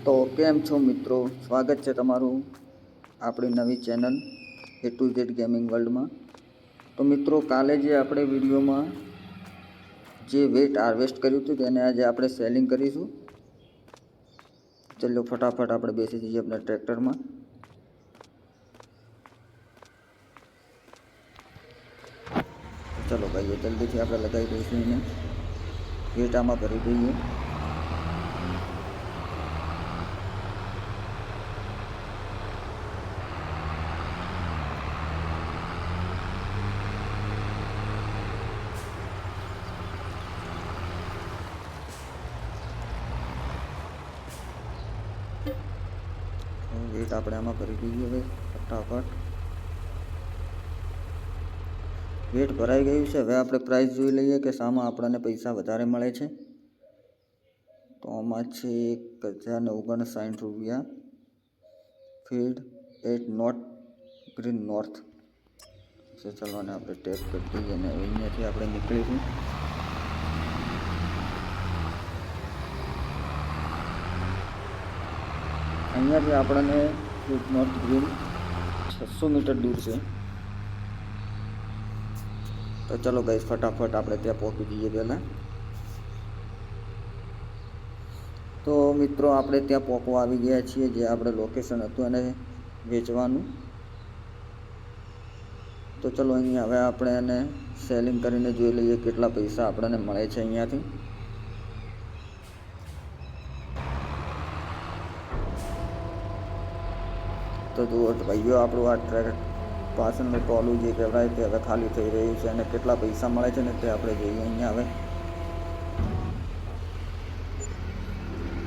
તો કેમ છો મિત્રો, સ્વાગત છે તમારું આપણી નવી channel A to Z gaming વર્લ્ડમાં। તો મિત્રો, કાલે જે આપણે વિડીયોમાં જે વેટ હાર્વેસ્ટ કર્યું હતું તેને આજે આપણે સેલિંગ કરીશું। ચલો ફટાફટ આપણે બેસી જઈએ આપણા ટ્રેક્ટરમાં। ચલો ભાઈએ જલ્દીથી આપણે લગાવી દઈશું એને, વેટ આમાં ભરી દઈએ। વેટ આપણે આમાં ભરી દઈએ હવે ફટાફટ। વેટ ભરાઈ ગયું છે। હવે આપણે પ્રાઇસ જોઈ લઈએ કે શામાં આપણને પૈસા વધારે મળે છે। તો આમાં છે 1059 રૂપિયા feed at north green north. ચલો આને આપણે ટેપ કરી દઈએ અને અહીંયાથી આપણે નીકળીશું। અહીંયાથી આપણને નોર્થ ગ્રીન 600 મીટર દૂર છે। તો ચલો ગાઈસ ફટાફટ આપણે ત્યાં પહોંચી જઈએ પહેલાં। તો મિત્રો, આપણે ત્યાં પહોંચવા આવી ગયા છીએ, જે આપણે લોકેશન હતું એને વેચવાનું। તો ચલો અહીંયા હવે આપણે એને સેલિંગ કરીને જોઈ લઈએ કેટલા પૈસા આપણને મળે છે અહીંયાથી। તો જુઓ ભાઈઓ, આપણું આ ટ્રેક પાછળનું ટોલું જે કહેવાય તે હવે ખાલી થઈ રહ્યું છે અને કેટલા પૈસા મળે છે ને તે આપણે જોઈએ અહીંયા હવે।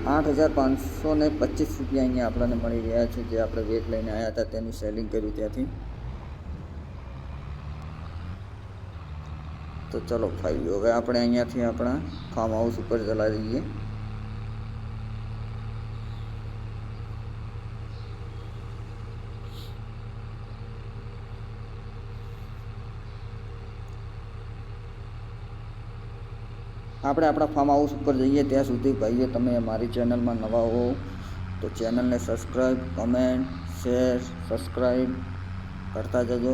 8525 રૂપિયા અહીંયા આપણને મળી રહ્યા છે, જે આપણે વેટ લઈને આવ્યા હતા તેનું સેલિંગ કર્યું ત્યાંથી। તો ચલો ભાઈઓ, હવે આપણે અહીંયાથી આપણા ફાર્મ હાઉસ ઉપર ચલા જઈએ। આપણે આપણા ફાર્મ હાઉસ ઉપર જઈએ ત્યાં સુધી ભાઈઓ, તમે મારી ચેનલમાં નવા હો તો ચેનલને સબસ્ક્રાઈબ, કમેન્ટ, શેર, સબસ્ક્રાઈબ કરતા જજો।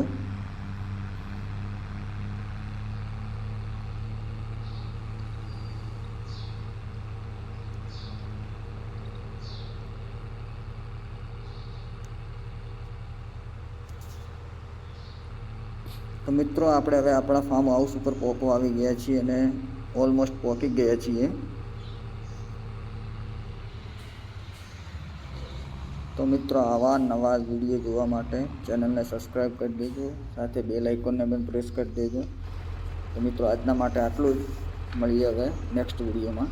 તો મિત્રો, આપણે હવે આપણા ફાર્મ હાઉસ ઉપર પહોંચવા આવી ગયા છીએ અને ઓલમોસ્ટ પહોંચી ગયા છીએ। તો મિત્રો, આવા નવા વિડીયો જોવા માટે ચેનલને સબસ્ક્રાઈબ કરી દેજો, સાથે બેલ આઇકોનને પણ પ્રેસ કરી દેજો। તો મિત્રો, આજના માટે આટલું જ, મળીએ હવે નેક્સ્ટ વિડીયોમાં।